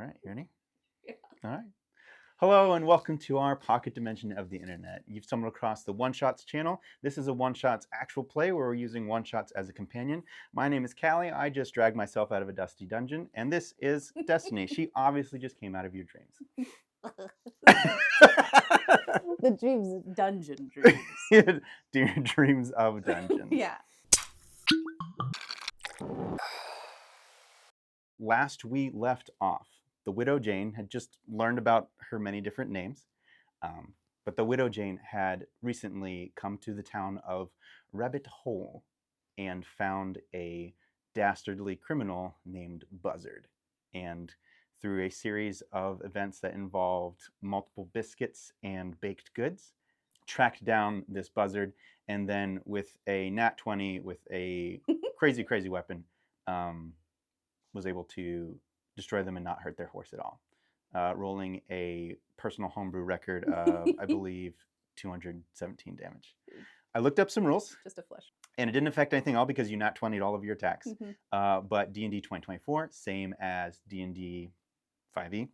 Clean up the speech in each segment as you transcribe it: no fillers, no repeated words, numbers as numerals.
right, you ready? Yeah. All right. Hello and welcome to our pocket dimension of the internet. You've stumbled across the One Shots channel. This is a One Shots actual play where we're using One Shots as a companion. My name is Callie. I just dragged myself out of a dusty dungeon, and this is Destiny. She obviously just came out of your dreams. The dreams, dungeon dreams. Dear dreams of dungeons. Yeah. Last we left off, the Widow Jane had just learned about her many different names, but the Widow Jane had recently come to the town of Rabbit Hole and found a dastardly criminal named Buzzard. And through a series of events that involved multiple biscuits and baked goods, tracked down this Buzzard, and then with a nat 20 with a crazy, crazy weapon, was able to destroy them and not hurt their horse at all. Rolling a personal homebrew record of, I believe, 217 damage. I looked up some rules. Just a flush. And it didn't affect anything all because you nat 20'd all of your attacks. Mm-hmm. But D&D 2024, same as D&D 5e.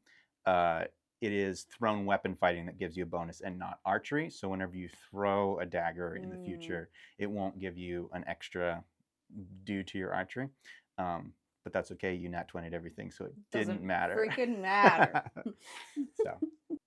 It is thrown weapon fighting that gives you a bonus and not archery. So whenever you throw a dagger in the future, it won't give you an extra due to your archery. But that's okay. You nat 20'd everything, so it didn't matter. Freaking matter. So,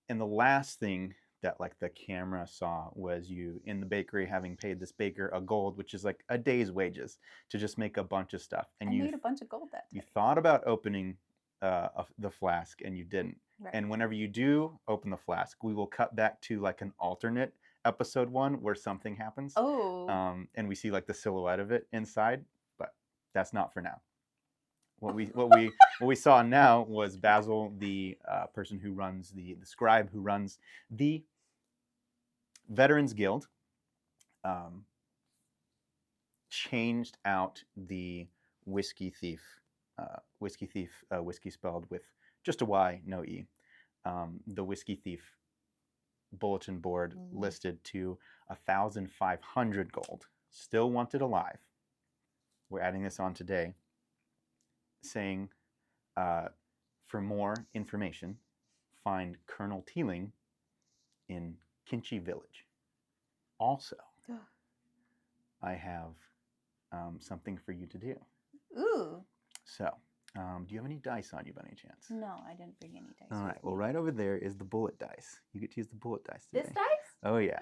and the last thing that like the camera saw was you in the bakery having paid this baker a gold, which is like a day's wages, to just make a bunch of stuff. And I made a bunch of gold that day. You thought about opening the flask, and you didn't. Right. And whenever you do open the flask, we will cut back to like an alternate episode 1 where something happens. Oh. And we see like the silhouette of it inside, but that's not for now. What we saw now was Basil, the person who runs the scribe who runs the Veterans Guild, changed out the Whisky Thief, whiskey spelled with just a Y, no E. The Whisky Thief bulletin board listed to 1,500 gold. Still wanted alive. We're adding this on today, saying, for more information, find Colonel Teeling in Kinchi Village. Also, I have something for you to do. Ooh. So, do you have any dice on you by any chance? No, I didn't bring any dice. All right. Well, right over there is the bullet dice. You get to use the bullet dice today. This dice? Oh, yeah.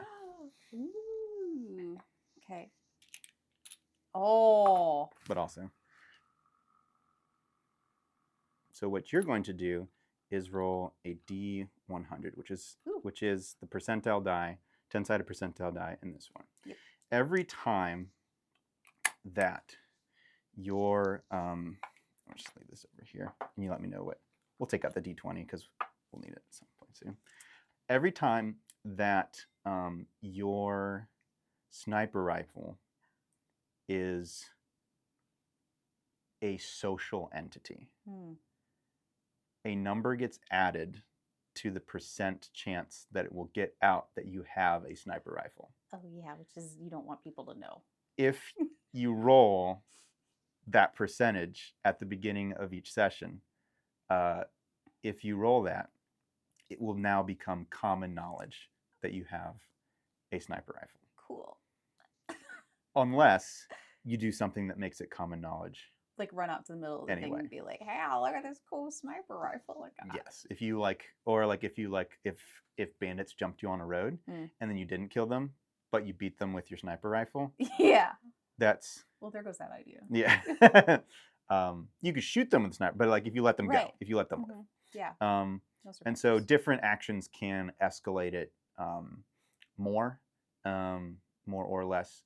Ooh. Okay. Oh. But also. So what you're going to do is roll a D100, which is the percentile die, 10-sided percentile die in this one. Yep. Every time that your, I'll just leave this over here, and you let me know what, we'll take out the D20 because we'll need it at some point soon. Every time that your sniper rifle is a social entity, a number gets added to the percent chance that it will get out that you have a sniper rifle. Oh, yeah, which is you don't want people to know. If you roll that percentage at the beginning of each session, if you roll that, it will now become common knowledge that you have a sniper rifle. Cool. Unless you do something that makes it common knowledge. Like run out to the middle of the thing and be like, "Hey, look at this cool sniper rifle I got." Yes, if you like, or like if bandits jumped you on a road and then you didn't kill them, but you beat them with your sniper rifle. Yeah. That's. Well, there goes that idea. Yeah. You could shoot them with a sniper, but like if you let them go, if you let them live. Yeah. And so different actions can escalate it more or less.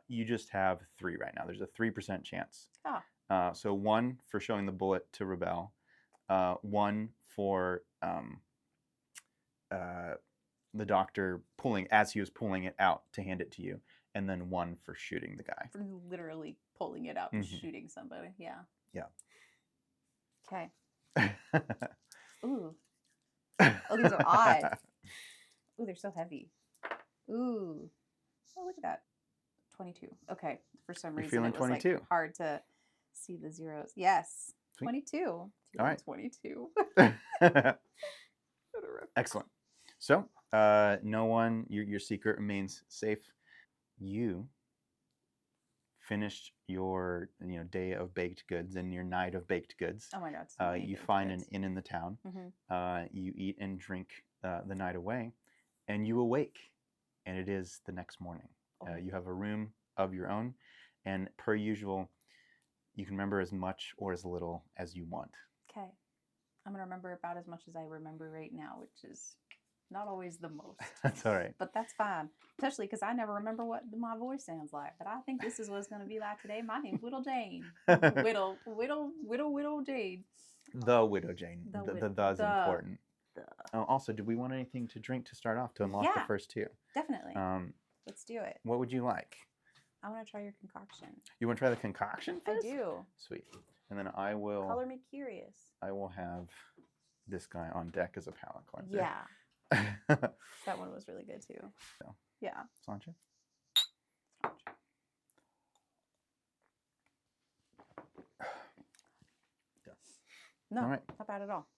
You just have 3 right now. There's a 3% chance. So 1 for showing the bullet to rebel, 1 for the doctor pulling as he was pulling it out to hand it to you, and then 1 for shooting the guy. For literally pulling it out and shooting somebody. Yeah. Yeah. Okay. Ooh. Oh, these are odd. Ooh, they're so heavy. Ooh. Oh, look at that. 22. Okay. For some reason, feeling it was 22. like hard to see the zeros. Yes. Sweet. 22. All right. 22. Excellent. So, no one, your secret remains safe. You finished your day of baked goods and your night of baked goods. Oh my God. So many You baked find goods. an inn in the town. Mhm. You eat and drink the night away, and you awake, and it is the next morning. Oh. You have a room of your own, and per usual, you can remember as much or as little as you want. Okay. I'm going to remember about as much as I remember right now, which is not always the most. That's all right. But that's fine. Especially because I never remember what my voice sounds like. But I think this is what it's going to be like today. My name's Whittle Jane. Whittle Jane. The Widow Jane. The The Whittle. the's important. The. Also, do we want anything to drink to start off to unlock the Yeah. first two? Definitely. Let's do it. What would you like? I want to try your concoction. You want to try the concoction first? I do. Sweet. And then I will. Color me curious. I will have this guy on deck as a palate cleanser. Yeah. That one was really good too. So, yeah. Sláinte. No, all right. not bad at all.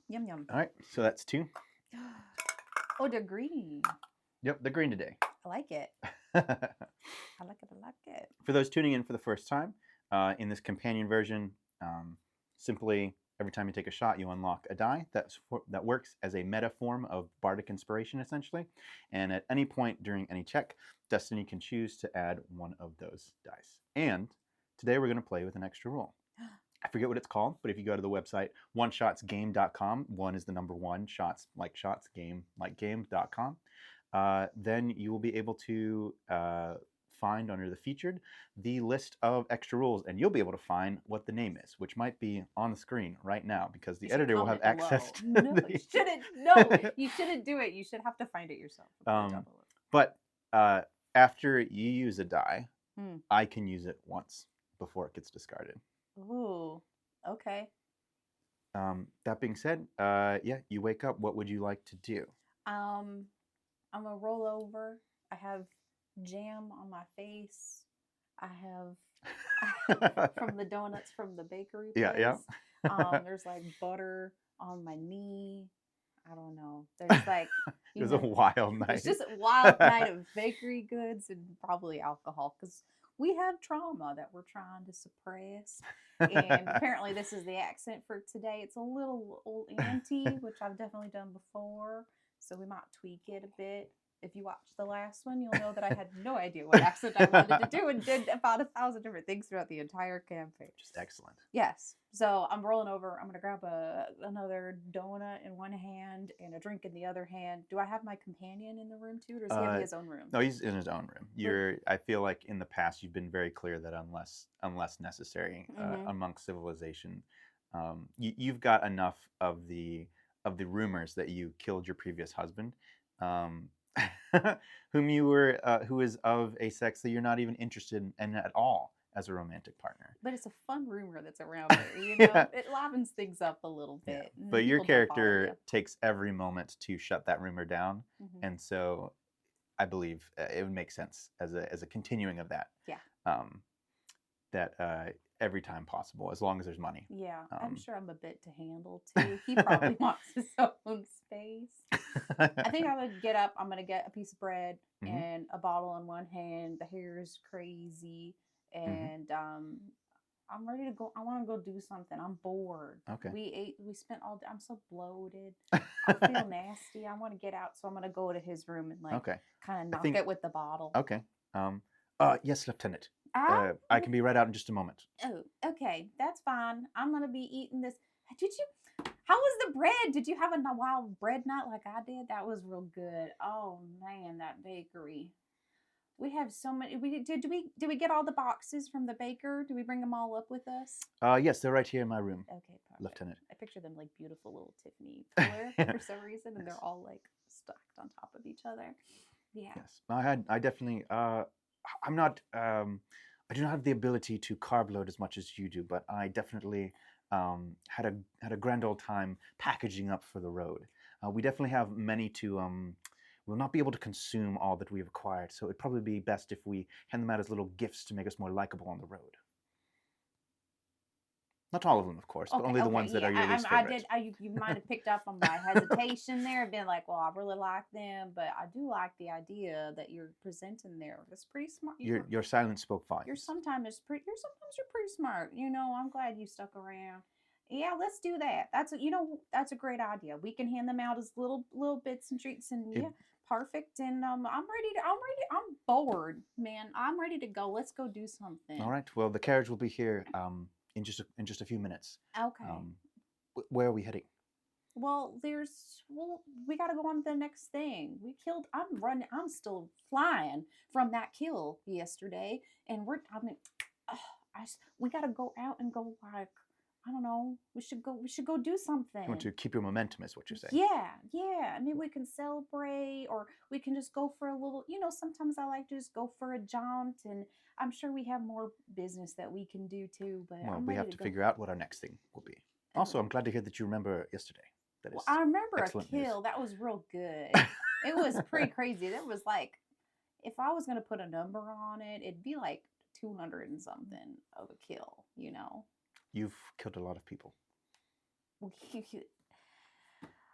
Yum yum. All right, so that's two. Oh, the green. Yep, the green today. I like it. I like it. I like it. For those tuning in for the first time, in this companion version, simply every time you take a shot, you unlock a die that works as a meta form of bardic inspiration, essentially. And at any point during any check, Destiny can choose to add one of those dice. And today we're going to play with an extra rule. I forget what it's called, but if you go to the website oneshotsgame.com, one is the number one, shots like shots, game like game.com, then you will be able to find under the featured the list of extra rules, and you'll be able to find what the name is, which might be on the screen right now because the editor will have access to No, you shouldn't. No, you shouldn't do it. You should have to find it yourself. But after you use a die, I can use it once before it gets discarded. Ooh, okay. That being said, yeah, you wake up. What would you like to do? I'm gonna roll over. I have jam on my face. I have from the donuts from the bakery place. Yeah. There's like butter on my knee. I don't know. There's like it was a wild night. It's just a wild night of bakery goods and probably alcohol because we have trauma that we're trying to suppress. And apparently this is the accent for today. It's a little old auntie, which I've definitely done before. So we might tweak it a bit. If you watch the last one, you'll know that I had no idea what accent I wanted to do and did about 1,000 different things throughout the entire campaign. Just excellent. Yes. So I'm rolling over. I'm going to grab another donut in one hand and a drink in the other hand. Do I have my companion in the room too, or does he have his own room? No, he's in his own room. I feel like in the past you've been very clear that unless necessary amongst civilization, you've got enough of the rumors that you killed your previous husband. Who is of a sex that you're not even interested in at all as a romantic partner. But it's a fun rumor that's around there, you know? Yeah. It livens things up a little bit. Yeah. But your character takes every moment to shut that rumor down, and so I believe it would make sense as a continuing of that. Yeah. That every time possible, as long as there's money. Yeah, I'm sure I'm a bit to handle too. He probably wants his own space. I think I would get up. I'm going to get a piece of bread and a bottle in one hand. The hair is crazy. And I'm ready to go. I want to go do something. I'm bored. Okay. We spent all day. I'm so bloated. I feel nasty. I want to get out. So I'm going to go to his room and kind of knock it with the bottle. Okay. Yes, Lieutenant. I can be right out in just a moment. Oh, okay. That's fine. I'm going to be eating this. How was the bread? Did you have a wild bread night like I did? That was real good. Oh, man, that bakery. We have so many. Did we get all the boxes from the baker? Do we bring them all up with us? Yes, they're right here in my room. Okay, perfect. Lieutenant. I picture them like beautiful little Tiffany pillar for some reason, and they're all like stacked on top of each other. Yeah. Yes, I definitely. I'm not. I do not have the ability to carb load as much as you do, but I definitely had a grand old time packaging up for the road. We definitely have many to. We'll not be able to consume all that we have acquired, so it'd probably be best if we hand them out as little gifts to make us more likable on the road. Not all of them, of course, but Okay, only the okay, ones that yeah. are your least I favorite. did. You might have picked up on my hesitation there, being like, "Well, I really like them," but I do like the idea that you're presenting there. That's pretty smart. Your silence spoke volumes. You're sometimes you're pretty smart. I'm glad you stuck around. Yeah, let's do that. That's a great idea. We can hand them out as little bits and treats, and It, yeah, perfect. And I'm bored, man. I'm ready to go. Let's go do all something. right. Well, the carriage will be here in just a few minutes. Okay. Um, where are we heading? We got to go on to the next thing. I'm still flying from that kill yesterday, and we got to go out and go, like, I don't know. We should go do You want something. to keep your momentum, is what you're saying. Yeah, yeah. I mean, we can celebrate, or we can just go for a little. Sometimes I like to just go for a jaunt, and I'm sure we have more business that we can do too. But Well, I'm we ready have to to go. figure out what our next thing will be. Also, I'm glad to hear that you remember yesterday. That Well, is I remember a excellent news. kill that was real good. It was pretty crazy. That was like, if I was gonna put a number on it, it'd be like 200 and something of a kill. You've killed a lot of people.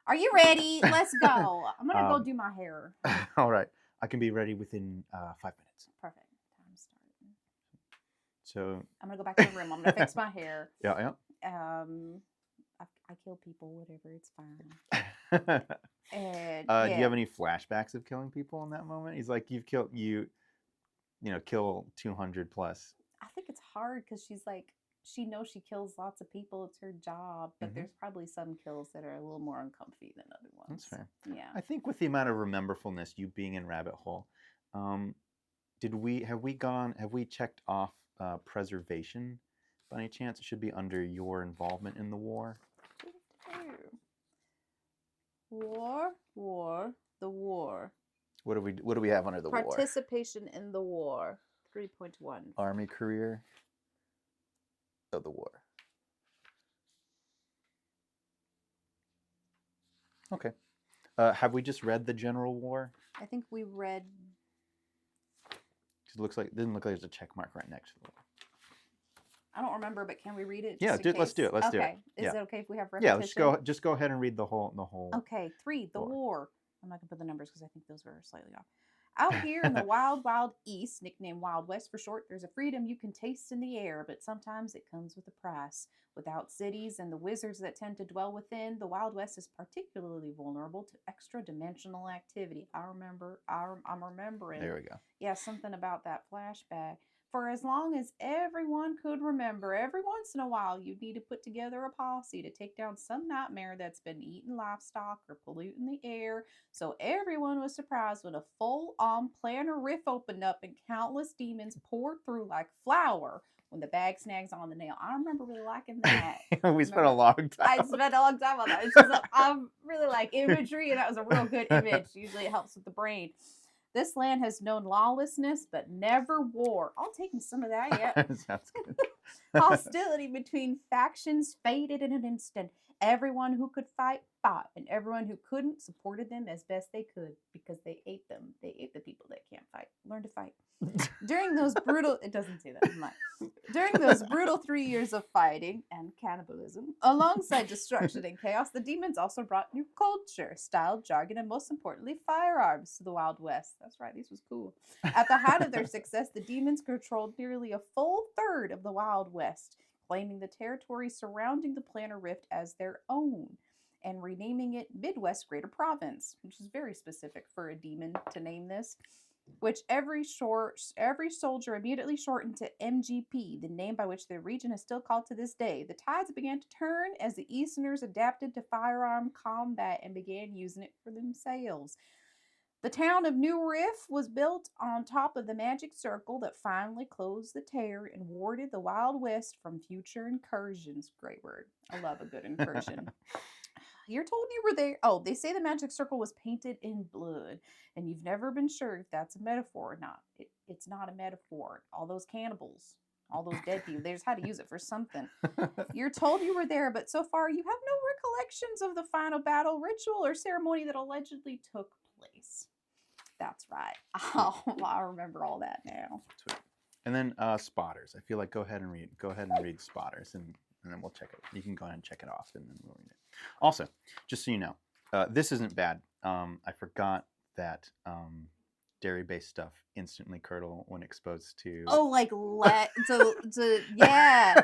Are you ready? Let's go. I'm gonna go do my hair. All right. I can be ready within 5 minutes. Perfect. Time starting. So I'm gonna go back to the room. I'm gonna fix my hair. yeah, I kill people. Whatever. It's fine. yeah. And Do you yeah, have any flashbacks of killing people in that moment? He's like, you've killed kill 200 plus. I think it's hard because she's like, she knows she kills lots of people. It's her job, but there's probably some kills that are a little more uncomfy than other That's ones. fair. Yeah. I think with the amount of rememberfulness, you being in Rabbit Hole, have we checked off preservation by any chance? It should be under your involvement in the war. The war. What do we have under the war? Participation in the war. 3.1. Army career of the war. Okay. Have we just read the General War? I think we read. It didn't look like there's a check mark right next to the war. I don't remember, but can we read it? Yeah, let's do it. Let's do it. Okay. Is it okay if we have Yeah, repetition? just go ahead and read the whole. Okay, 3, the war. I'm not gonna put the numbers because I think those were slightly off. Out here in the wild, wild East, nicknamed Wild West for short, there's a freedom you can taste in the air, but sometimes it comes with a price. Without cities and the wizards that tend to dwell within, the Wild West is particularly vulnerable to extra-dimensional activity. I'm remembering. There we go. Yeah, something about that flashback. For as long as everyone could remember, every once in a while you'd need to put together a posse to take down some nightmare that's been eating livestock or polluting the air. So everyone was surprised when a full-on planar rift opened up and countless demons poured through like flour when the bag snags on the nail. I remember really liking that. We spent a long time. I spent a long time on that. It's just I really like imagery, and that was a real good image. Usually it helps with the brain. This land has known lawlessness, but never war. I'll take some of that, yeah. Sounds good. Hostility between factions faded in an instant. Everyone who could fight, fought, and everyone who couldn't supported them as best they could because they ate them. They ate the people that can't fight. Learn to fight. During those brutal, it doesn't say that. During those brutal 3 years of fighting and cannibalism, alongside destruction and chaos, the demons also brought new culture, style, jargon, and most importantly, firearms to the Wild West. That's right, this was cool. At the height of their success, the demons controlled nearly a full third of the Wild West, claiming the territory surrounding the Planar Rift as their own and renaming it Midwest Greater Province, which is very specific for a demon to name this, which every soldier immediately shortened to MGP, the name by which the region is still called to this day. The tides began to turn as the Easterners adapted to firearm combat and began using it for themselves. The town of New Riff was built on top of the magic circle that finally closed the tear and warded the Wild West from future incursions. Great word. I love a good incursion. You're told you were there. Oh, they say the magic circle was painted in blood, and you've never been sure if that's a metaphor or not. It's not a metaphor. All those cannibals, all those dead people, they just had to use it for something. You're told you were there, but so far you have no recollections of the final battle, ritual, or ceremony that allegedly took place. That's right. Oh, I remember all that now. Sweet. And then spotters. I feel like go ahead and read spotters, and and then we'll check it. You can go ahead and check it off, and then we'll read it. Also, just so you know, this isn't bad. I forgot that dairy-based stuff instantly curdle when exposed to. Oh, like yeah.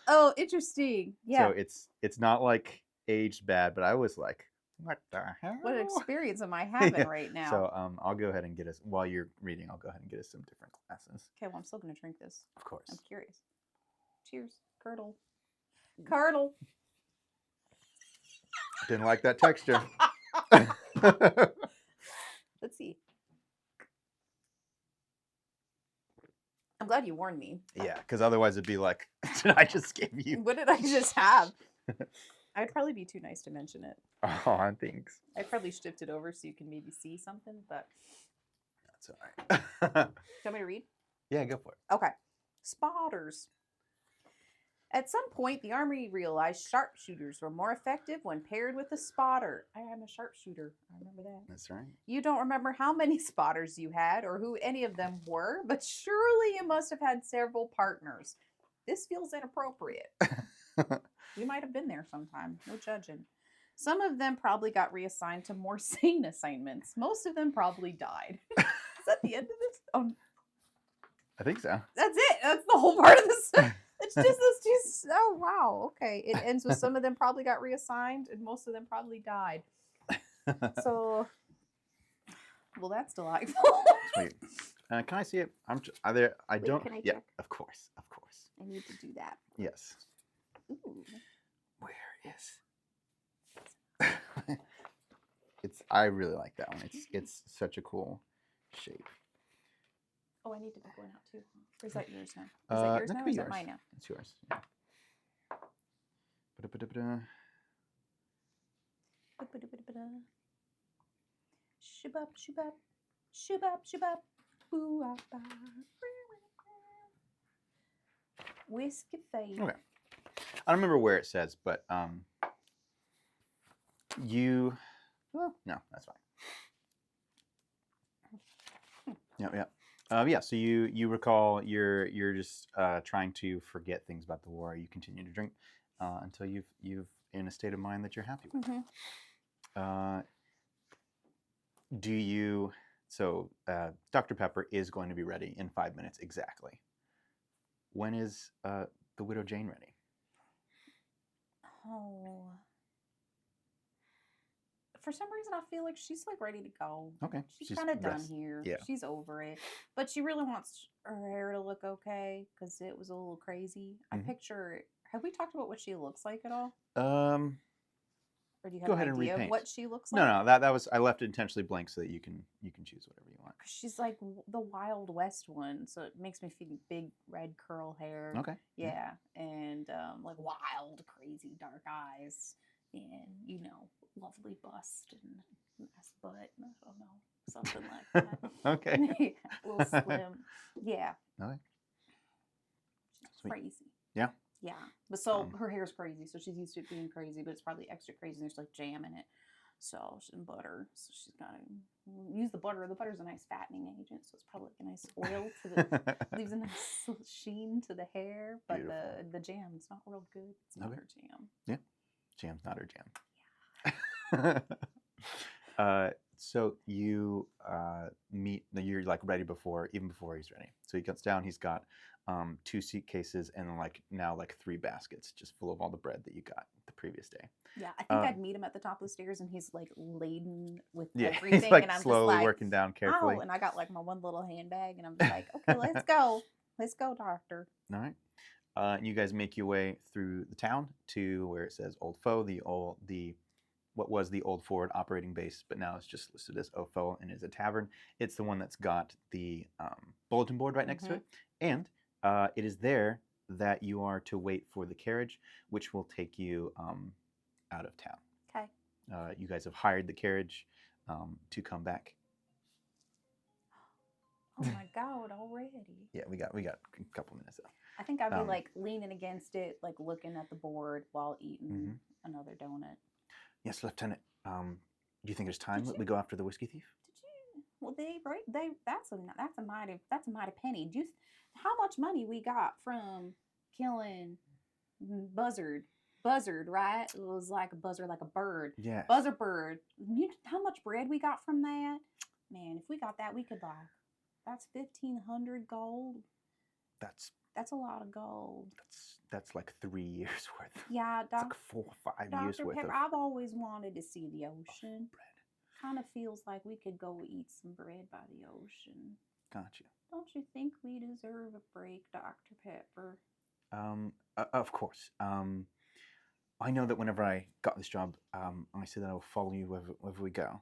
Oh, interesting. Yeah. So it's not like aged bad, but I was like, what the hell? What experience am I having Yeah. right now? So I'll go ahead and get us while you're reading. I'll go ahead and get us some different glasses. Okay, well, I'm still gonna drink this. Of course. I'm curious. Cheers, curdle. Curdle. Didn't like that texture. Let's see. I'm glad you warned me. Yeah, because otherwise it'd be like, did I just give you? What did I just have? I'd probably be too nice to mention it. Oh, thanks. I'd probably shift it over so you can maybe see something, but That's all right. do you want me to read? Yeah, go for it. Okay. Spotters. At some point, the Army realized sharpshooters were more effective when paired with a spotter. I am a sharpshooter. I remember that. That's right. You don't remember how many spotters you had or who any of them were, but surely you must have had several partners. This feels inappropriate. You might have been there sometime. No judging. Some of them probably got reassigned to more sane assignments. Most of them probably died. Is that the end of this? Oh, I think so. that's it. That's the whole part of this. It's just those two. Oh, wow. Okay. It ends with some of them probably got reassigned and most of them probably died. So, well, that's delightful. Sweet. Can I see it? I'm there. I Wait, don't. can I Yeah, check? of course, of course. I need to do that. Yes. Ooh. Where is? It's. I really like that one. It's such a cool shape. Oh, I need to be going out too. Or is that yours now? Is that yours that now could or be is that yours. mine now? It's yours. Yeah. Ba-da-ba-da-ba-da. Shubap, shubap, shubap, shubap, boo-ah-bah. Whisky Thief. Okay. I don't remember where it says, but you. Well, no, that's fine. Yeah. Yeah. So you recall you're just trying to forget things about the war. You continue to drink until you've in a state of mind that you're happy with. Mm-hmm. Do you? So Dr. Pepper is going to be ready in 5 minutes exactly. When is the Widow Jane ready? Oh. For some reason, I feel like she's like ready to go. Okay. She's kind of done here. Yeah. She's over it. But she really wants her hair to look okay because it was a little crazy. I picture. Have we talked about what she looks like at all? Or do you have Go an ahead and idea of repaint. what she looks like? No. That was I left it intentionally blank so that you can choose whatever you want. She's like the Wild West one, so it makes me feel big red curl hair. Okay. Yeah, and like wild, crazy dark eyes, and lovely bust and nice butt. I don't know, something like that. Okay. Yeah, a little slim. Yeah. Okay. She's Sweet. crazy. Yeah. Yeah, but so her hair's crazy, so she's used to it being crazy, but it's probably extra crazy. And there's like jam in it, and butter. So she's got to use the butter. The butter's a nice fattening agent, so it's probably like a nice oil to the leaves a nice sheen to the hair. But the jam's not real good. It's not her jam. Yeah, jam's not her jam. So you meet. You're like ready even before he's ready. So he gets down. He's got 2 suitcases and now 3 baskets just full of all the bread that you got the previous day. Yeah, I think I'd meet him at the top of the stairs and he's like laden with everything. He's like and I'm slowly just like, working down carefully. Oh, and I got like my one little handbag and I'm just like, okay, let's go. Let's go, doctor. All right. And you guys make your way through the town to where it says Old Foe, what was the Old Ford operating base, but now it's just listed as Old Foe and is a tavern. It's the one that's got the bulletin board right next to it. And it is there that you are to wait for the carriage, which will take you out of town. Okay. You guys have hired the carriage to come back. Oh my God, already. Yeah, we got a couple minutes left. I think I'd be like leaning against it, like looking at the board while eating another donut. Yes, Lieutenant. Do you think there's time that we go after the Whisky Thief? Did you? Well, that's a mighty penny. How much money we got from killing Buzzard, right? It was like a buzzard, like a bird. Yes. Buzzer bird. How much bread we got from that? Man, if we got that, we could buy. That's 1,500 gold. That's a lot of gold. That's like 3 years worth. Yeah, it's like 4 or 5 years worth. Pepper, I've always wanted to see the ocean. Bread. Kind of feels like we could go eat some bread by the ocean. Gotcha. Don't you think we deserve a break, Dr. Pepper? Of course. I know that whenever I got this job, I said that I will follow you wherever we go.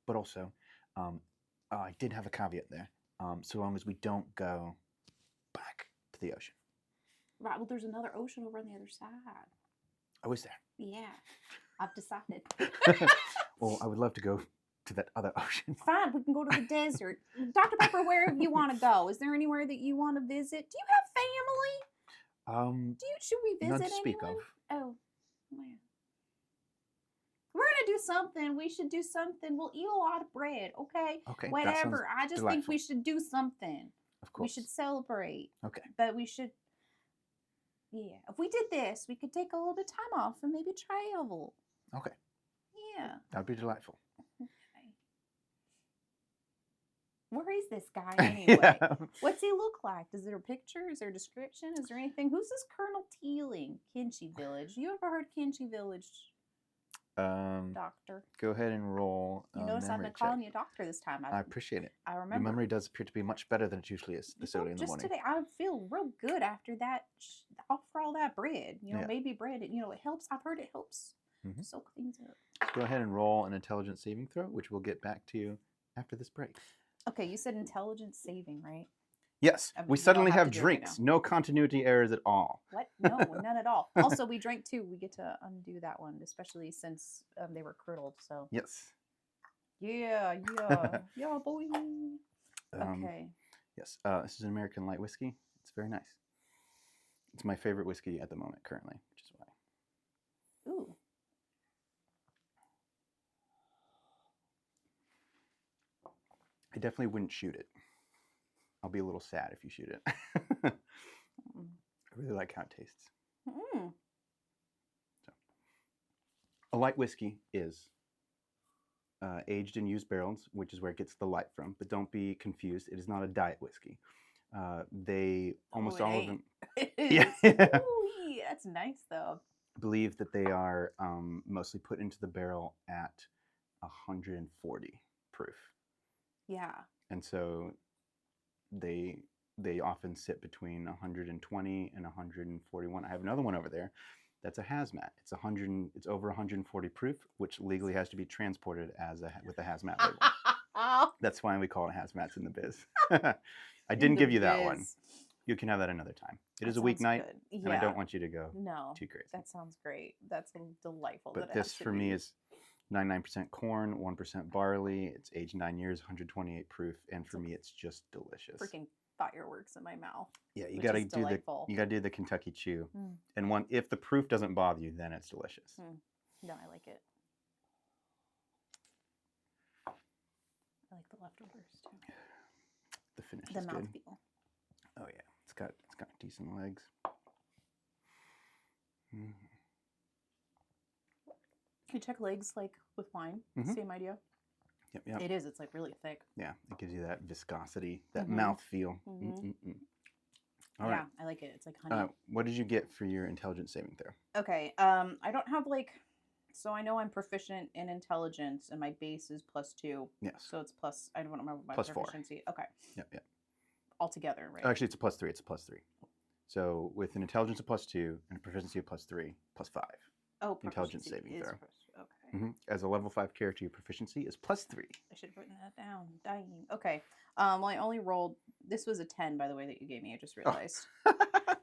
But also, I did have a caveat there. So long as we don't go back to the ocean. Right. Well, there's another ocean over on the other side. Oh, is there? Yeah, I've decided. Well, I would love to go to that other ocean. Fine, we can go to the desert. Dr. Pepper, where do you want to go? Is there anywhere that you want to visit? Do you have family? Should we visit none to speak anyone? of. Oh, well. We're gonna do something. We should do something. We'll eat a lot of bread, okay? Okay. Whatever. I just think we should do something. Of course. We should celebrate. Okay. But we should. Yeah. If we did this, we could take a little bit of time off and maybe travel. Okay. Yeah. That'd be delightful. Okay. Where is this guy anyway? Yeah. What's he look like? Is there a picture? Is there a description? Is there anything? Who's this Colonel Teeling? Kinchi Village. You ever heard Kinchi Village? Doctor. Go ahead and roll. You notice I've been calling you doctor this time. I appreciate it. I remember. Your memory does appear to be much better than it usually is this early in the morning. Just today, I feel real good after that. After all that bread, maybe bread. It helps. I've heard it helps soak things up. Let's go ahead and roll an intelligence saving throw, which we'll get back to you after this break. Okay, you said intelligence saving, right? Yes, we suddenly have drinks. No continuity errors at all. What? No, none at all. Also, we drank two. We get to undo that one, especially since they were curdled. So yes. Yeah, yeah, boy. Okay. Yes, this is an American light whiskey. It's very nice. It's my favorite whiskey at the moment, currently, which is why. Ooh. I definitely wouldn't shoot it. I'll be a little sad if you shoot it. I really like how it tastes. So, a light whiskey is aged in used barrels, which is where it gets the light from. But don't be confused. It is not a diet whiskey. Almost all of them. Yeah. Ooh, that's nice, though. Believe that they are mostly put into the barrel at 140 proof. Yeah. And so they often sit between 120 and 141. I have another one over there that's a hazmat. It's over 140 proof, which legally has to be transported with a hazmat label. That's why we call it hazmats in the biz. I didn't give you that one. You can have that another time. It is a weeknight, and I don't want you to go too crazy. That sounds great. That's delightful. But this for me is 99% corn, 1% barley. It's aged 9 years, 128 proof, and for me, it's just delicious. Freaking fireworks in my mouth. Yeah, you gotta do the Kentucky chew, and if the proof doesn't bother you, then it's delicious. No, I like it. I like the leftovers too. The finish the is good. mouthfeel. Oh yeah, it's got decent legs. You check legs like with wine. Same idea. Yep. It is. It's like really thick. Yeah, it gives you that viscosity, that mouthfeel. All right. I like it. It's like honey. What did you get for your intelligence saving throw? Okay. I don't have so I know I'm proficient in intelligence, and my base is +2. Yes. So it's plus. I don't remember my +4. proficiency. Okay. Yep. Altogether, right? Actually, it's a +3. It's a +3. So with an intelligence of +2 and a proficiency of +3, +5. Oh, intelligence saving throw. Okay. As a level 5 character, your proficiency is +3. I should have written that down. Dying. Okay. Well, I only rolled. This was a 10, by the way, that you gave me. I just realized.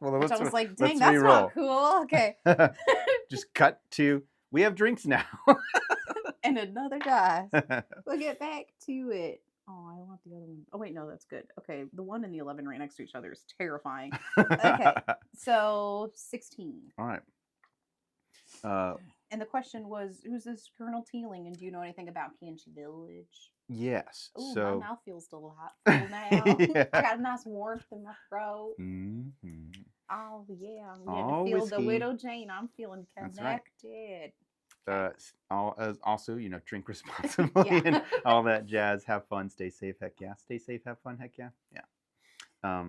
Well, I was like, dang, that's not cool. Okay. Just cut to. We have drinks now. And another die. We'll get back to it. Oh, I want the other one. Oh, wait, no, that's good. Okay, the 1 and the 11 right next to each other is terrifying. Okay, so 16. All right. And the question was, who's this Colonel Teeling, and do you know anything about Kinchi Village? Yes. Ooh, so my mouth feels delightful now. Yeah. I got a nice warmth in my throat. Oh yeah, I'm getting to Oh, feel the whiskey. Widow Jane. I'm feeling That's right. connected. Okay. Also, drink responsibly and Yeah. all that jazz. Have fun. Stay safe. Heck yeah. Stay safe. Have fun. Heck yeah. Yeah.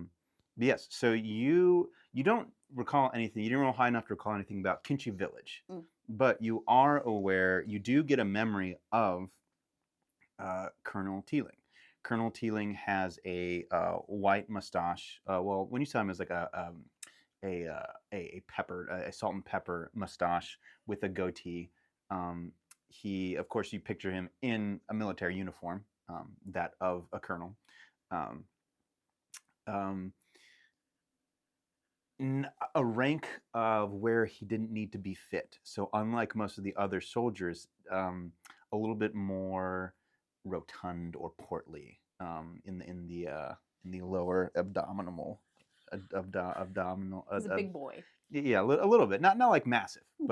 But yes. So you don't recall anything. You didn't roll high enough to recall anything about Kinchi Village, Mm. but you are aware. You do get a memory of Colonel Teeling. Colonel Teeling has a white mustache. Well, when you saw him, it was like a pepper, a salt and pepper mustache with a goatee. He, of course, you picture him in a military uniform, that of a colonel. Um, um, a rank of where he didn't need to be fit. So unlike most of the other soldiers, a little bit more rotund or portly, in the lower abdominal. He's a big boy. Yeah, a little bit, not like massive, Mhm.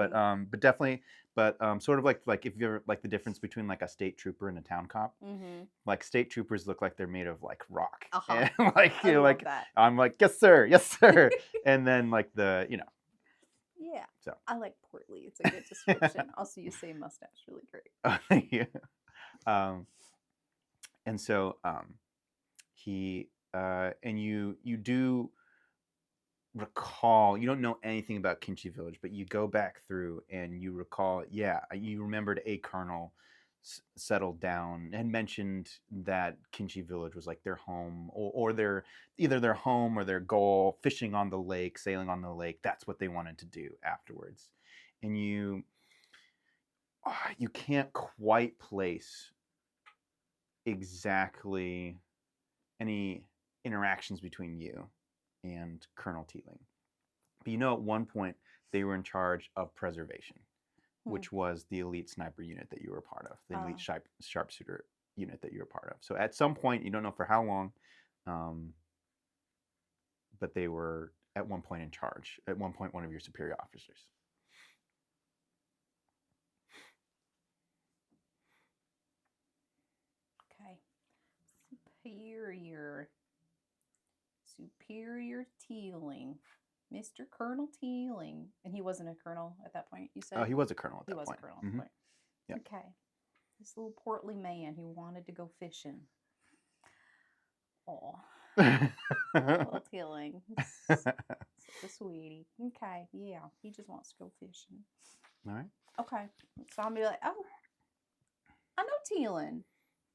but definitely, but sort of like if you're like the difference between like a state trooper and a town cop. Mhm. Like state troopers look like they're made of like rock, Uh-huh. and like I love like that. I'm like yes sir, and then like Yeah. so. I like portly. It's a good description. Also, you say mustache really great. Yeah. Um, and so he and you do recall, you don't know anything about Kinchi Village, but you go back through and you recall, yeah, you remembered a colonel settled down and mentioned that Kinchi Village was like their home, or their either their home or their goal, fishing on the lake, sailing on the lake. That's what they wanted to do afterwards. And you can't quite place exactly any interactions between you and Colonel Teeling. But at one point they were in charge of preservation, Hmm. which was the elite sniper unit that you were a part of, the elite Oh. sharpshooter unit that you were a part of. So at some point, you don't know for how long, um, but they were at one point in charge. At one point, one of your superior officers. Okay. Superior. Superior Teeling. Mr. Colonel Teeling. And he wasn't a colonel at that point, you said? He was a colonel at He that was a point. colonel at Mm-hmm. that point. Yeah. Okay. This little portly man who wanted to go fishing. Oh, little Teeling. Such a sweetie. Okay, yeah. He just wants to go fishing. All right. Okay. So I'm be like, oh, I know Teeling.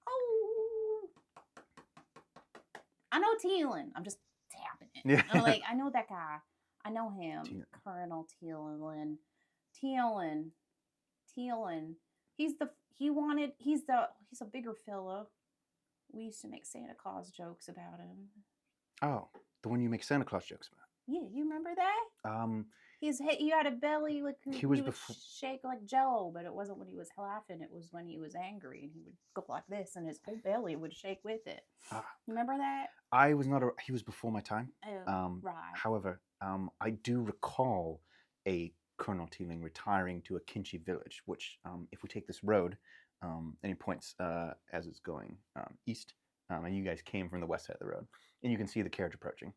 Oh, I know Teeling. I'm just tapping it. Yeah. I'm like, I know that guy. I know him. Teeling. Colonel Teeling. Teeling. Teeling. He's a bigger fella. We used to make Santa Claus jokes about him. Oh, the one you make Santa Claus jokes about. Yeah, you remember that? Um, He had a belly like he he was would before. shake like Jello, but it wasn't when he was laughing. It was when he was angry, and he would go like this, and his whole belly would shake with it. Remember that? I was not. He was before my time. Oh, right. However, I do recall a Colonel Teeling retiring to a Kinchi village, which, if we take this road, and he points as it's going east, and you guys came from the west side of the road, and you can see the carriage approaching.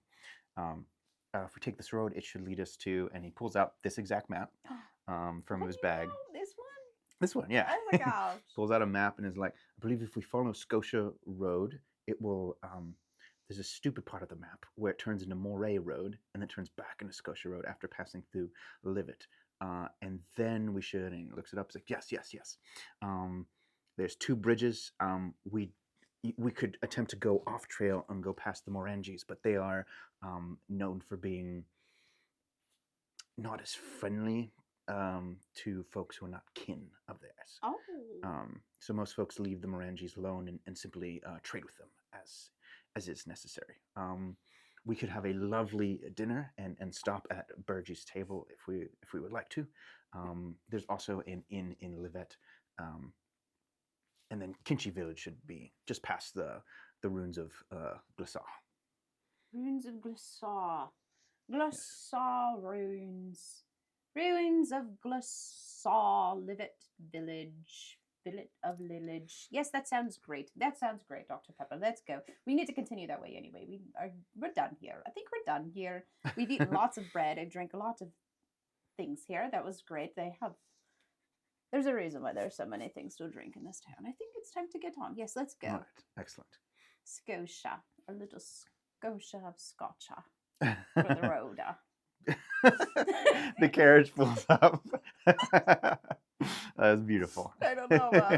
If we take this road, it should lead us to, and he pulls out this exact map from his bag. This one? This one, yeah. Oh my gosh. Pulls out a map and is like, I believe if we follow Scotia Road, it will. There's a stupid part of the map where it turns into Moray Road and then turns back into Scotia Road after passing through Livet. And then we should, and he looks it up, it's like, yes. There's two bridges. We could attempt to go off trail and go past the Morangis, but they are known for being not as friendly to folks who are not kin of theirs. Oh. So most folks leave the Morangis alone and simply trade with them as is necessary. We could have a lovely dinner and stop at Burgie's table if we would like to. There's also an inn in Livet, and then Kinchi Village should be just past the ruins of Glissar. Ruins of Glissar. Glissar ruins. Ruins of Glissar Livet Village. village. Yes, that sounds great. That sounds great, Dr. Pepper. Let's go. We need to continue that way anyway. We're done here. I think we're done here. We've eaten lots of bread. I've drank a lot of things here. That was great. There's a reason why there's so many things to drink in this town. I think it's time to get on. Yes, let's go. All right, excellent. Scotia, a little Scotia of Scotcha for the road. The carriage pulls up. That was beautiful. I don't know about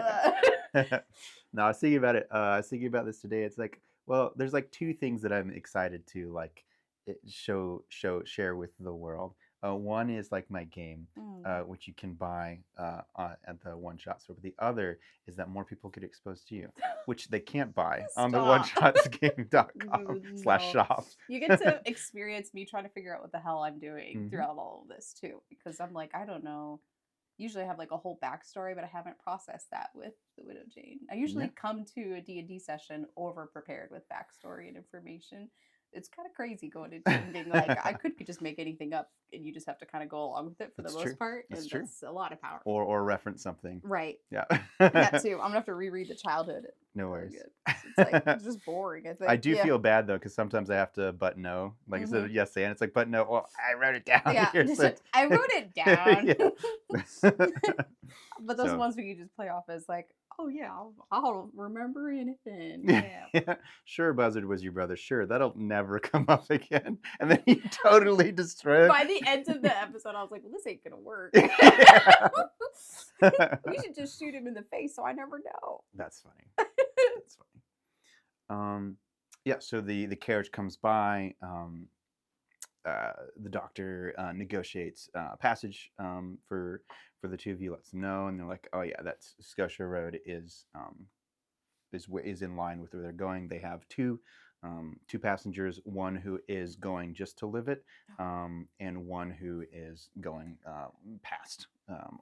that. No, I was thinking about it. I was thinking about this today. It's like, well, there's like two things that I'm excited to like share with the world. One is like my game, which you can buy at the One Shot store. But the other is that more people get exposed to you, which they can't buy on the oneshotsgame.com/shop. You get to experience me trying to figure out what the hell I'm doing throughout all of this too, because I'm like, I don't know. Usually I have like a whole backstory, but I haven't processed that with the Widow Jane. I usually come to a D&D session over prepared with backstory and information. It's kind of crazy going into it and being like, I could just make anything up and you just have to kind of go along with it for the most part. That's and true. That's a lot of power. Or reference something. Right. Yeah. That too. I'm going to have to reread the childhood. No worries. It's like, it's just boring, I think. I do feel bad though, because sometimes I have to but no. Like instead of yes and, it's like but no. Well, I wrote it down. Yeah, here, so I wrote it down. But those So. ones where you just play off as like, oh yeah, I'll remember anything. Yeah. Sure, Buzzard was your brother. Sure, that'll never come up again. And then he totally destroyed. By the end of the episode, I was like, well, this ain't gonna work. We should just shoot him in the face so I never know. That's funny. That's funny. Yeah, so the carriage comes by. The doctor negotiates passage for the two of you, lets them know, and they're like, oh yeah, that's Scotia Road is in line with where they're going. They have two passengers, one who is going just to live it, and one who is going past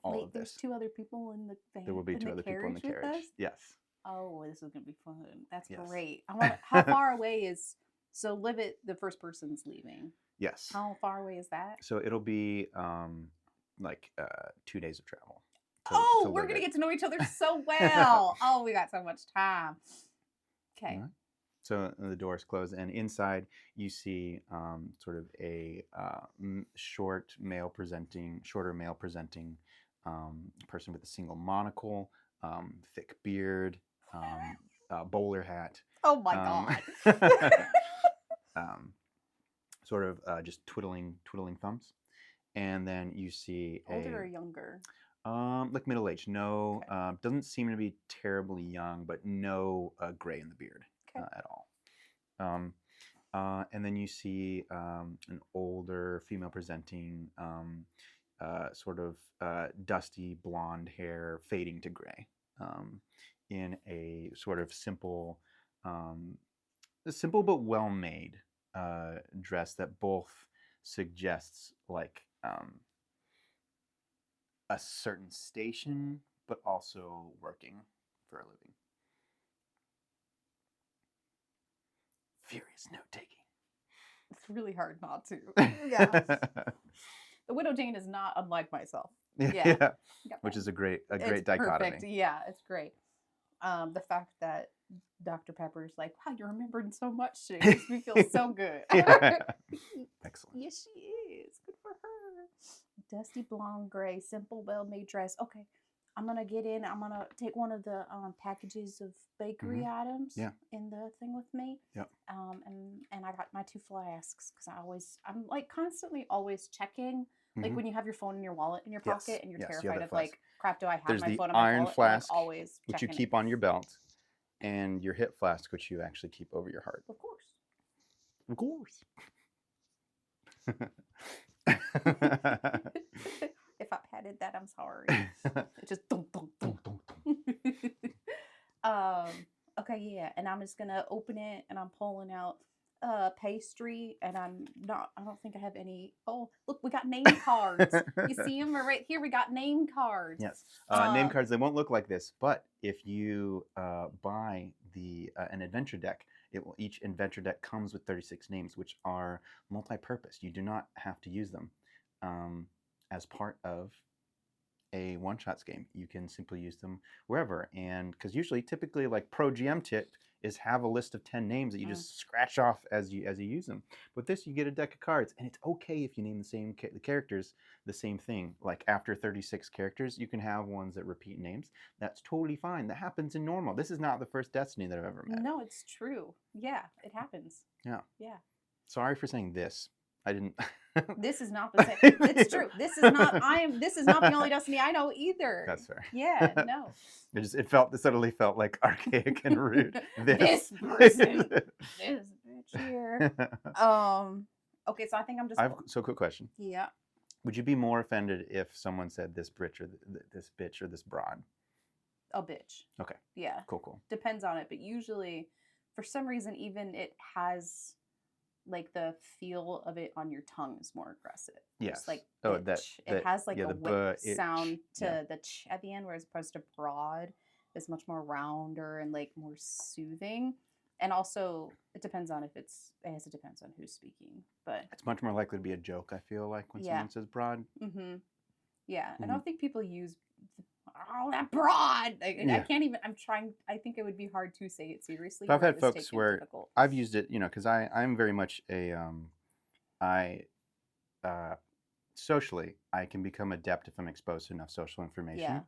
all of this. There's two other people in the van. There will be two other people in the carriage. Yes. Oh, this is gonna be fun. That's great. How far away is Live It? The first person's leaving. Yes. How far away is that? So it'll be like 2 days of travel. We're going to get to know each other so well. Oh, we got so much time. Okay. Right. So the doors close, and inside you see sort of a shorter male presenting person with a single monocle, thick beard, bowler hat. Oh my God. Sort of just twiddling Okay. thumbs, and then you see older or younger? Like middle aged. No, okay. Doesn't seem to be terribly young, but no gray in the beard at all. And then you see an older female presenting, sort of dusty blonde hair fading to gray, in a sort of simple but well made dress that both suggests like a certain station, but also working for a living. Furious note taking. It's really hard not to. Yeah. The Widow Jane is not unlike myself. Yeah. Which is a great dichotomy. Perfect. Yeah, it's great. The fact that Dr. Pepper's like, wow, you're remembering so much today. Makes me feel so good. Excellent. Yes, she is. Good for her. Dusty blonde gray, simple, well-made dress. Okay, I'm gonna get in. I'm gonna take one of the packages of bakery items in the thing with me. Yeah. And I got my 2 flasks because I'm like constantly always checking. Like when you have your phone in your wallet in your pocket and you're terrified of like, crap, do I have There's my the phone in my iron wallet? flask, like, always which you keep on your belt, and your hip flask, which you actually keep over your heart. Of course. Of course. If I patted that, I'm sorry. It just dum, dum, dum. Okay, yeah, and I'm just gonna open it, and I'm pulling out pastry, and I don't think I have any. Oh, look, we got name cards. You see them right here? We got name cards. Yes, name cards. They won't look like this, but if you buy an adventure deck, each adventure deck comes with 36 names, which are multi-purpose. You do not have to use them as part of a one-shots game. You can simply use them wherever. And because usually, typically, like pro GM tip is have a list of 10 names that you just scratch off as you use them. With this, you get a deck of cards, and it's okay if you name the characters the same thing. Like after 36 characters, you can have ones that repeat names. That's totally fine. That happens in normal. This is not the first Destiny that I've ever met. No, it's true. Yeah, it happens. Yeah. Yeah. Sorry for saying this. I didn't. This is not the same. It's true. This is not. This is not the only Destiny I know either. That's fair. Yeah. No. It suddenly felt like archaic and rude. This person. This bitch here. Okay, so I think I'm just. So quick question. Yeah. Would you be more offended if someone said this bitch or this bitch or this broad? A bitch. Okay. Yeah. Cool. Depends on it, but usually, for some reason, even it has like the feel of it on your tongue is more aggressive. Yes. Just like that it has like a whip itch. sound to the ch at the end, whereas opposed to broad is much more rounder and like more soothing. And also, it depends on it depends on who's speaking, but it's much more likely to be a joke. I feel like when someone says broad. Mm-hmm. Yeah, I don't think people use that broad. I can't even. I'm trying. I think it would be hard to say it seriously. But I've had folks where I've used it, because I'm very much a socially I can become adept if I'm exposed to enough social information. Yeah.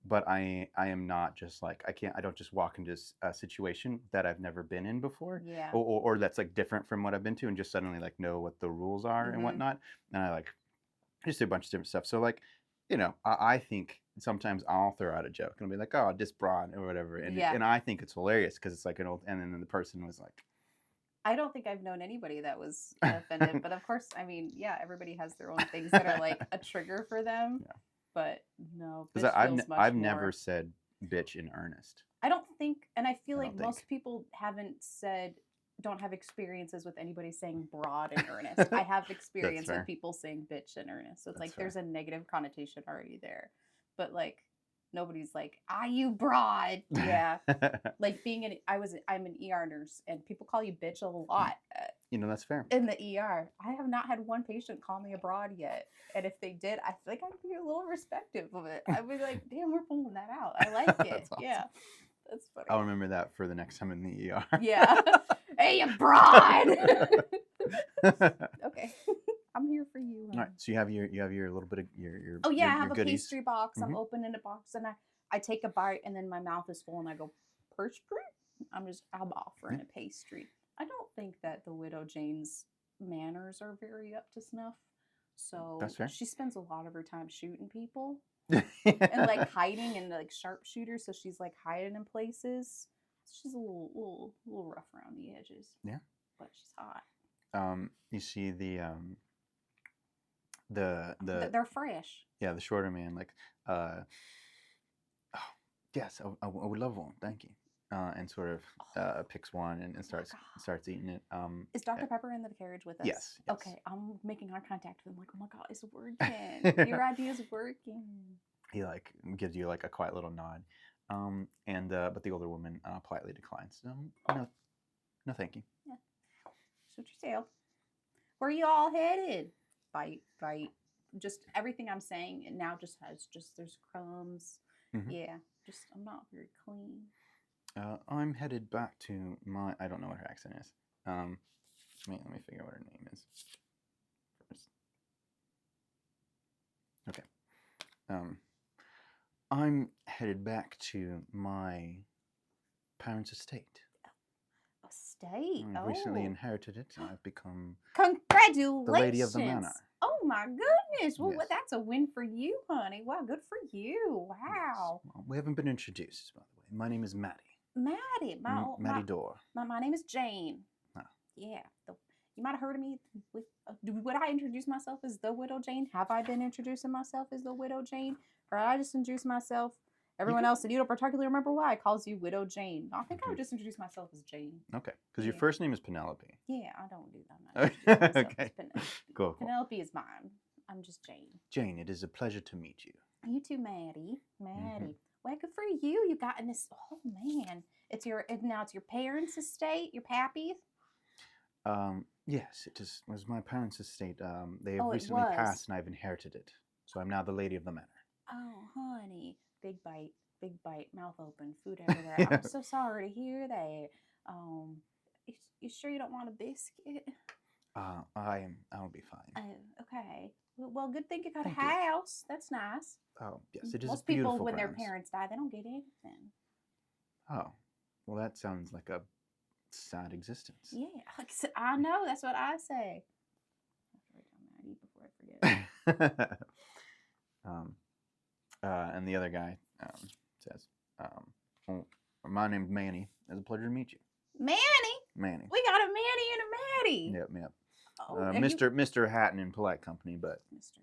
But I am not just like I don't just walk into a situation that I've never been in before. Yeah. Or that's like different from what I've been to and just suddenly like know what the rules are and whatnot. And I like just do a bunch of different stuff. So like, I think sometimes I'll throw out a joke and I'll be like, oh, this broad or whatever. And and I think it's hilarious because it's like an old, and then the person was like, I don't think I've known anybody that was offended, but of course, I mean, yeah, everybody has their own things that are like a trigger for them. Yeah. But no, because I've never said bitch in earnest. I don't think, and I feel like most people don't have experiences with anybody saying broad in earnest. I have experience with people saying bitch in earnest. So it's like there's a negative connotation already there. But like nobody's like, "Ah, you broad." Yeah. Like I'm an ER nurse and people call you bitch a lot. That's fair. In the ER. I have not had one patient call me a broad yet. And if they did, I think I'd be a little respectful of it. I'd be like, "Damn, we're pulling that out. I like it." That's awesome. Yeah. That's funny. I'll remember that for the next time in the ER. Yeah. Hey, you broad. Okay. I'm here for you. All right. So you have your little bit of your I have your a pastry box. I'm opening a box and I take a bite and then my mouth is full and I go, perch. I'm offering a pastry. I don't think that the Widow Jane's manners are very up to snuff. So that's fair. She spends a lot of her time shooting people and like hiding and like sharpshooters. So she's like hiding in places. She's a little rough around the edges. Yeah, but she's hot. You see they're fresh. Yeah, the shorter man like, oh yes, I would love one. Thank you. And sort of picks one and starts eating it. Is Dr. Pepper in the carriage with us? Yes. Okay, I'm making eye contact with him. Like, oh my god, it's working. Your idea's working. He like gives you like a quiet little nod, but the older woman politely declines. No, thank you. Yeah. Suit yourself. Where are you all headed? Bite. Just everything I'm saying now just has there's crumbs. Mm-hmm. Yeah. Just I'm not very clean. I'm headed back to my. I don't know what her accent is. Let me figure out what her name is first. Okay. I'm headed back to my parents' estate. Estate? I recently inherited it. I've become congratulations, the lady of the manor. Oh my goodness! Well, that's a win for you, honey. Wow, good for you. Wow. Yes. Well, we haven't been introduced, by the way. My name is Maddie. Maddie. Maddie Dorr. My name is Jane. Oh. Yeah. You might have heard of me. Would I introduce myself as the Widow Jane? Have I been introducing myself as the Widow Jane? Or I just introduce myself, everyone else, and you don't particularly remember why, calls you Widow Jane. I think I would just introduce myself as Jane. Okay. Because your first name is Penelope. Yeah, I don't do that. Okay. Cool. Penelope is mine. I'm just Jane. Jane, it is a pleasure to meet you. You too, Maddie. Mm-hmm. Well, good for you. You got in this. Oh man, it's your parents' estate. Your pappy. Yes, was my parents' estate. They have recently passed, and I've inherited it. So I'm now the lady of the manor. Oh, honey, big bite, mouth open, food everywhere. I'm so sorry to hear that. Um, you sure you don't want a biscuit? I'll be fine. Oh, okay. Well, good thing you got a Thank you. house. That's nice. Oh, yes, it is Most people, beautiful when their grounds. parents die, they don't get anything. Oh, well, that sounds like a sad existence. Yeah, like I said, I know. That's what I say. I have to write down Maddie before I forget. um, and the other guy says, well, my name's Manny. It's a pleasure to meet you. Manny, Manny. we got a Manny and a Maddie. Yep, yep. Oh, Mr. Hatton in polite company, but Mr.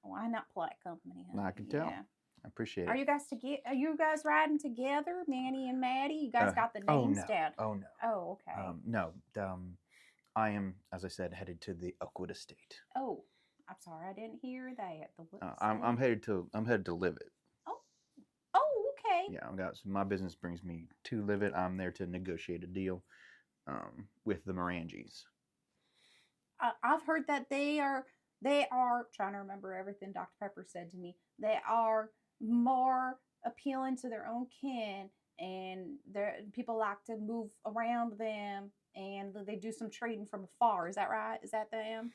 Why not polite company? Huh? I can tell. Yeah. I appreciate Are it. you guys Are you guys riding together, Manny and Maddie? You guys got the names down? Oh no. Oh, okay. No. I am, as I said, headed to the Oakwood estate. Oh, I'm sorry, I didn't hear that. The what I'm headed to live it. Oh, okay. Yeah, so my business brings me to live it. I'm there to negotiate a deal with the Morangis. I've heard that they are trying to remember everything Dr. Pepper said to me. They are more appealing to their own kin, and people like to move around them, and they do some trading from afar. Is that right? Is that them?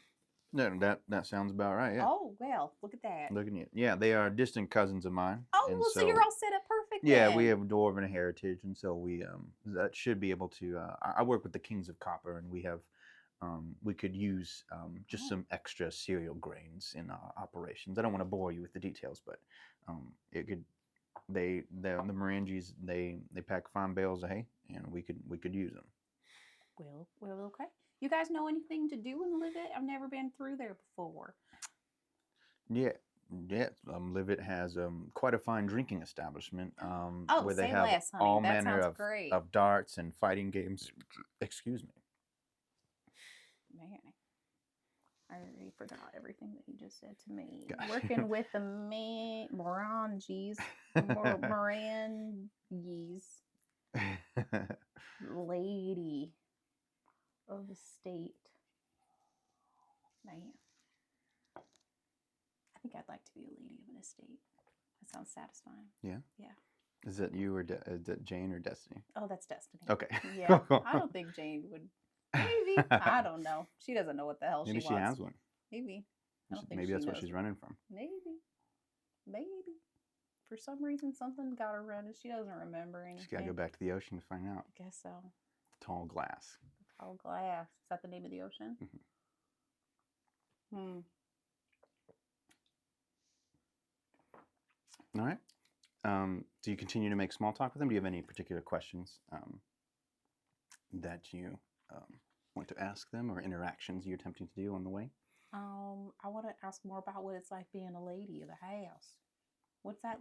No, that sounds about right. Yeah. Oh well, look at that. Looking at yeah, they are distant cousins of mine. Oh and well, so you're all set up perfect. Yeah, then. we have a dwarven heritage, and so we that should be able to. I work with the Kings of Copper, and we have we could use just some extra cereal grains in our operations. I don't want to bore you with the details, but it could. The Morangis they pack fine bales of hay, and we could use them. Well, okay. You guys know anything to do in Livet? I've never been through there before. Yeah, yeah. Livet has quite a fine drinking establishment Oh, where they say have less, honey. all That manner sounds great. of darts and fighting games. Excuse me. Man, I already forgot everything that he just said to me. Gosh. Working with the Morangis, lady of the state. Man, I think I'd like to be a lady of an estate. That sounds satisfying. Yeah. Yeah. Is that you or is that Jane or Destiny? Oh, that's Destiny. Okay. Yeah, I don't think Jane would. Maybe I don't know. She doesn't know what the hell Maybe she she wants. has one. Maybe. I don't think Maybe she that's what knows she's what- running from. Maybe. For some reason, something got her running. She doesn't remember anything. She's got to go back to the ocean to find out. I guess so. Tall glass. Tall glass. Is that the name of the ocean? Mm-hmm. All right. Do you continue to make small talk with them? Do you have any particular questions that you want to ask them, or interactions you're attempting to do on the way? I want to ask more about what it's like being a lady of the house. What's that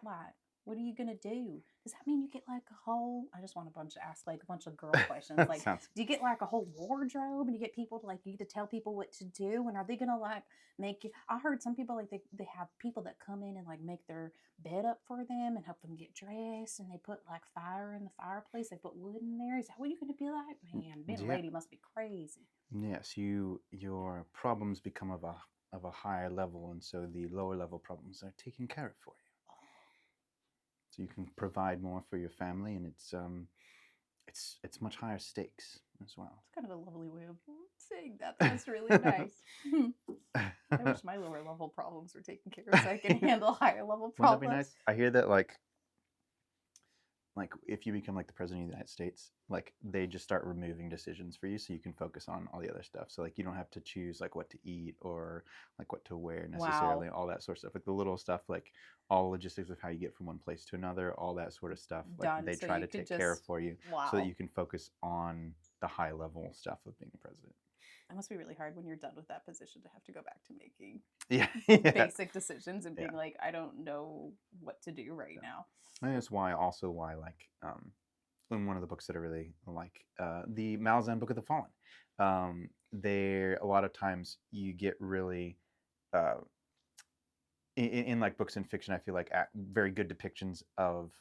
like? What are you gonna do? Does that mean you get like a whole? I just want to ask like a bunch of girl questions. Like, do you get like a whole wardrobe, and you get people to like you get to tell people what to do? And are they gonna like make you? I heard some people like they have people that come in and like make their bed up for them and help them get dressed, and they put like fire in the fireplace. They put wood in there. Is that what you're gonna be like? Man, being a lady must be crazy. Yes, your problems become of a higher level, and so the lower level problems are taken care of for you. So you can provide more for your family, and it's much higher stakes as well. It's kind of a lovely way of saying that. That's really nice. I wish my lower level problems were taken care of so I can handle higher level problems. Wouldn't that be nice? I hear that like if you become like the president of the United States, like they just start removing decisions for you so you can focus on all the other stuff. So like you don't have to choose like what to eat or like what to wear necessarily, all that sort of stuff. Like the little stuff, like all logistics of how you get from one place to another, all that sort of stuff. Like Done. they So try you to could take care of for you so that Wow. you can focus on the high level stuff of being the president. It must be really hard when you're done with that position to have to go back to making Yeah. basic decisions and being Yeah. like, I don't know what to do right now. And that's why like in one of the books that I really like, the Malazan Book of the Fallen, there a lot of times you get really in like books and fiction, I feel like very good depictions of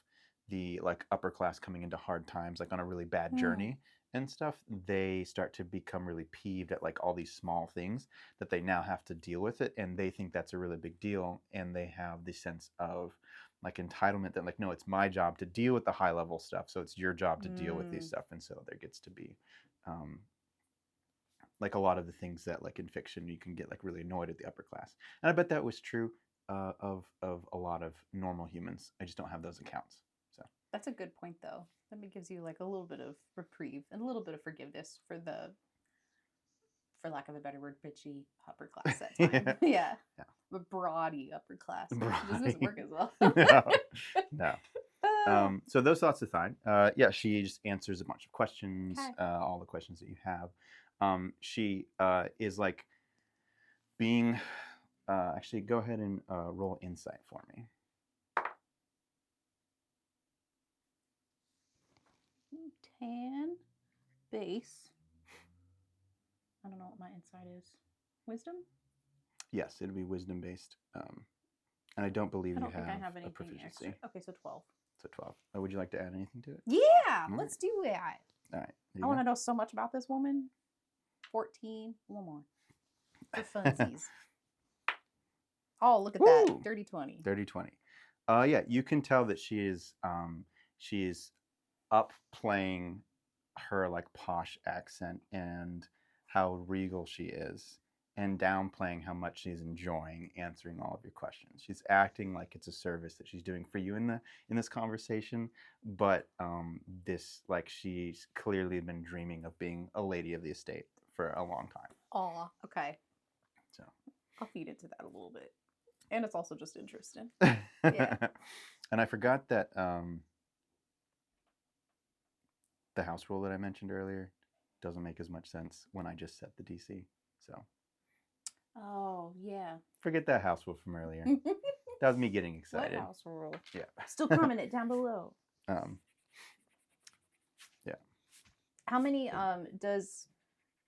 the like upper class coming into hard times, like on a really bad journey, and stuff, they start to become really peeved at like all these small things that they now have to deal with it, and they think that's a really big deal, and they have the sense of like entitlement that like, no, it's my job to deal with the high level stuff, so it's your job to deal with these Mm. stuff. And so there gets to be um, like a lot of the things that like in fiction you can get like really annoyed at the upper class, and I bet that was true of a lot of normal humans. I just don't have those accounts. So That's a good point, though. That gives you like a little bit of reprieve and a little bit of forgiveness for the, for lack of a better word, bitchy upper class that time. yeah, Yeah, yeah. the broady upper class, which doesn't Right. work as well. No, no. Ah, So those thoughts are fine. Yeah, she just answers a bunch of questions, okay. all the questions that you have. She is like being. Actually, go ahead and roll insight for me. 10 base. I don't know what my insight is. Wisdom? Yes, it'll be wisdom based. And I don't believe I you don't think I have have a anything extra. proficiency. Okay, so 12. So 12. Would you like to add anything to it? Yeah, All right. let's do that. All right. There I you want to know so much about this woman. 14. One more. For funsies. Oh, look at that. Woo! 30 20. 30, 20. Yeah, you can tell that she is up playing her like posh accent and how regal she is, and downplaying how much she's enjoying answering all of your questions. She's acting like it's a service that she's doing for you in this conversation, but this like she's clearly been dreaming of being a lady of the estate for a long time. Aw, okay. So I'll feed into that a little bit. And it's also just interesting. yeah. And I forgot that the house rule that I mentioned earlier doesn't make as much sense when I just set the DC. So Oh, yeah. forget that house rule from earlier. That was me getting What excited. house rule? Yeah. Still comment it down below. Yeah. How many does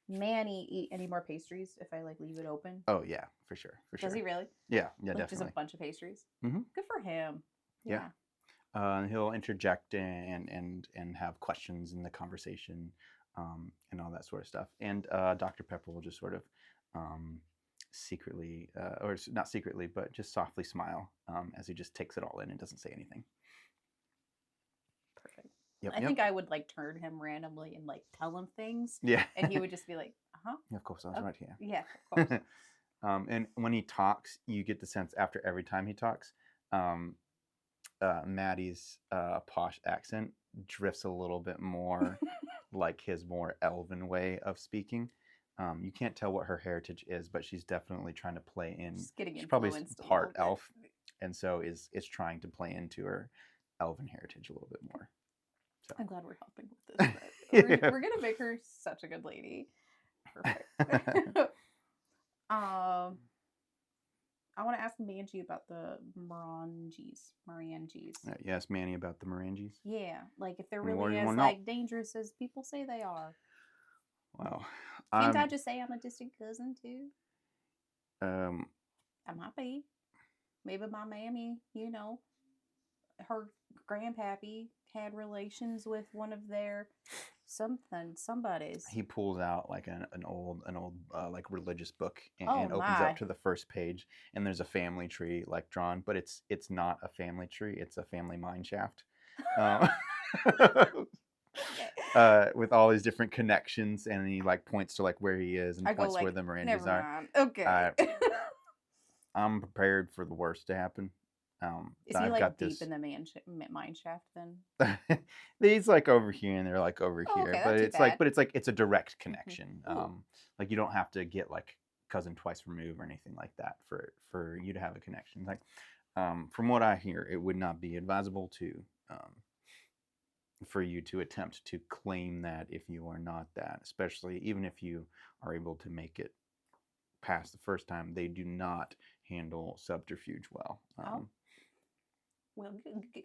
Manny eat any more pastries if I like leave it open? Oh yeah, for sure, for sure. Does he really? Yeah, yeah, Like just a definitely. bunch of pastries? Mhm. Good for him. Yeah. He'll interject and have questions in the conversation, and all that sort of stuff. And Dr. Pepper will just sort of secretly, or not secretly, but just softly smile as he just takes it all in and doesn't say anything. Perfect. Yep. I Yep. think I would like turn him randomly and like tell him things. Yeah. And he would just be like, uh-huh. Yeah, of course, I was right here. Yeah, of course. And when he talks, you get the sense after every time he talks, Maddie's posh accent drifts a little bit more like his more elven way of speaking. You can't tell what her heritage is, but she's definitely trying to play in. Just getting She's probably influenced a part little elf, and so is trying to play into her elven heritage a little bit more. So I'm glad we're helping with this. We're gonna make her such a good lady. Perfect. I want to ask Manji about the Morangis. Yes, Manny about the Morangis. Yeah, like if they're What do really you as wanna know? like dangerous as people say they are. Well, Can't I just say I'm a distant cousin too? um, I might be. Maybe my mammy, you know, her grandpappy had relations with one of their somebody's. he pulls out like an old like religious book and, Oh and opens up my. to the first page, and there's a family tree like drawn, but it's not a family tree, it's a family mine shaft. Okay. With all these different connections, and he like points to like where he is and I go points to where like, the Mirandas never are. mind. Okay. I'm prepared for the worst to happen. Is I've he like got deep this. in the mine shaft then? He's like over here and they're like over Oh, here, okay, but not too it's like bad. it's a direct connection. Ooh. Like you don't have to get like cousin twice removed or anything like that for you to have a connection. Like from what I hear, it would not be advisable to for you to attempt to claim that if you are not that, especially even if you are able to make it past the first time. They do not handle subterfuge well. Oh. Well,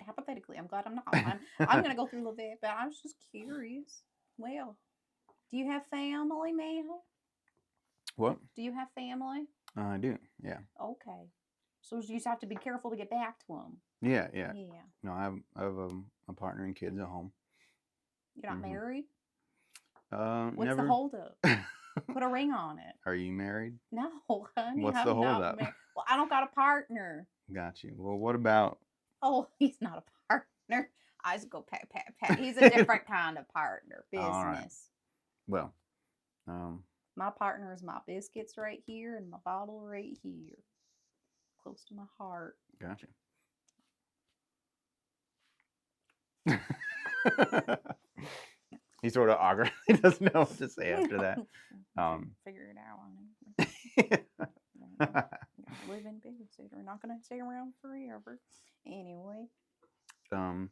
hypothetically, I'm glad I'm not. I'm gonna go through Levette, but I was just curious. Well, do you have family, man? What? Do you have family? I do. Yeah. Okay. So you just have to be careful to get back to them. Yeah. Yeah. Yeah. No, I have a partner and kids at home. You're not Mhm. married? What's the Never. holdup? Put a ring on it. Are you married? No, honey, What's I'm the not holdup? married. Well, I don't got a partner. Got you. Well, what about? Oh, he's not a partner. I just go pat, pat, pat. He's a different kind of partner. All right. Business. Well, My partner is my biscuits right here and my bottle right here. Close to my heart. gotcha. He sort of awkwardly doesn't know what to say after that. Figure it out. Living babysitter. We're not going to stay around forever. Anyway. And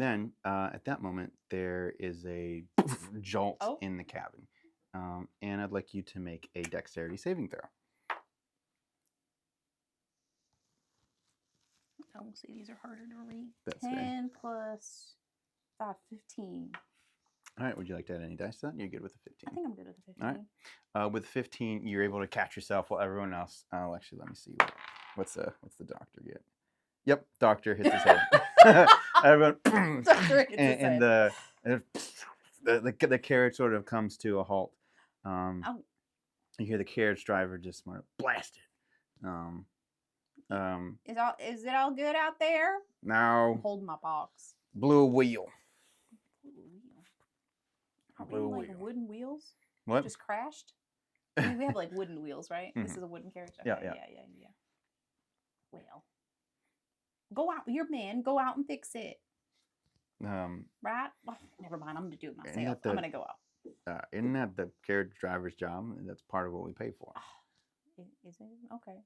then at that moment, there is a jolt in the cabin. And I'd like you to make a dexterity saving throw. Oh, see, these are harder to read. That's 10 plus 5, 15. All right, would you like to add any dice to that? You're good with the 15. I think I'm good with the 15. All right. With 15, you're able to catch yourself while everyone else. Oh, actually, let me see. What's the doctor get? Yep, doctor hits his head. Everyone. Doctor hits his and head. the carriage sort of comes to a halt. You hear the carriage driver just blast it. Is it all good out there? Now. I'm holding my box. Blew a wheel. Are we like wooden wheels? What? Just crashed? I mean, we have like wooden wheels, right? Mm-hmm. This is a wooden carriage. Okay, yeah. Well, go out. You're men. Go out and fix it. Right? Oh, never mind. I'm going to do it myself. I'm going to go out. Isn't that the carriage driver's job? That's part of what we pay for. Is it? Okay.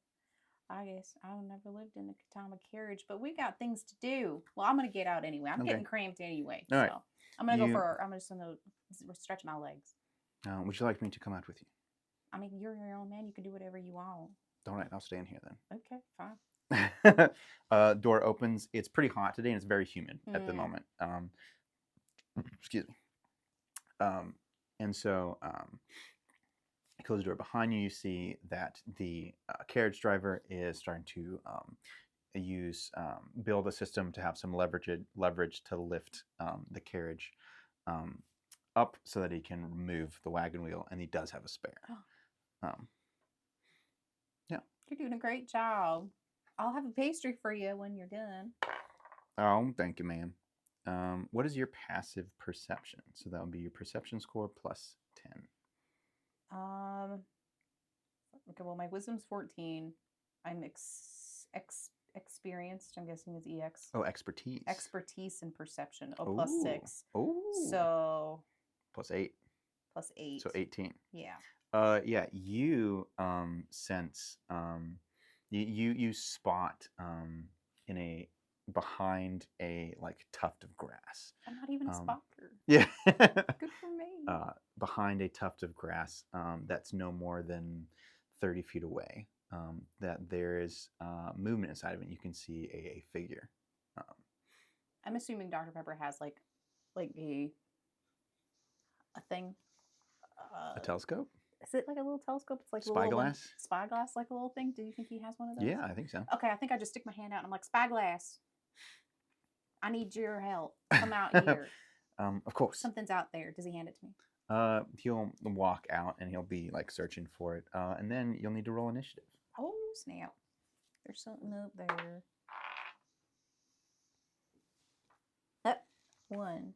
I guess I've never lived in a time of carriage, but we got things to do. Well, I'm going to get out anyway. I'm getting cramped anyway. All right. So I'm going to go for, I'm just going to stretch my legs. Would you like me to come out with you? I mean, you're your own man. You can do whatever you want. All right. I'll stay in here then. Okay, fine. Door opens. It's pretty hot today and it's very humid at the moment. Excuse me. And so close the door behind you. You see that the carriage driver is starting to build a system to have some leverage to lift the carriage up so that he can remove the wagon wheel, and he does have a spare. Yeah. You're doing a great job. I'll have a pastry for you when you're done. Oh, thank you, ma'am. What is your passive perception? So that would be your perception score plus 10. Okay, well, my wisdom's 14. I'm experienced. I'm guessing is EX. Oh, expertise. Expertise and perception. Oh, plus 6. Oh. So. Plus 8. Plus 8. So 18. Yeah. Yeah. You sense. You spot behind a tuft of grass. I'm not even a spotter. Yeah. Good for me. Behind a tuft of grass that's no more than 30 feet away, that there is movement inside of it. You can see a figure. I'm assuming Dr. Pepper has like a thing. A telescope? Is it like a little telescope? It's like spyglass. Spyglass, like a little thing. Do you think he has one of those? Yeah, I think so. Okay, I think I just stick my hand out and I'm like, spyglass, I need your help. Come out here. Of course. Something's out there. Does he hand it to me? He'll walk out and he'll be searching for it. And then you'll need to roll initiative. Oh, snap. There's something up there. 1.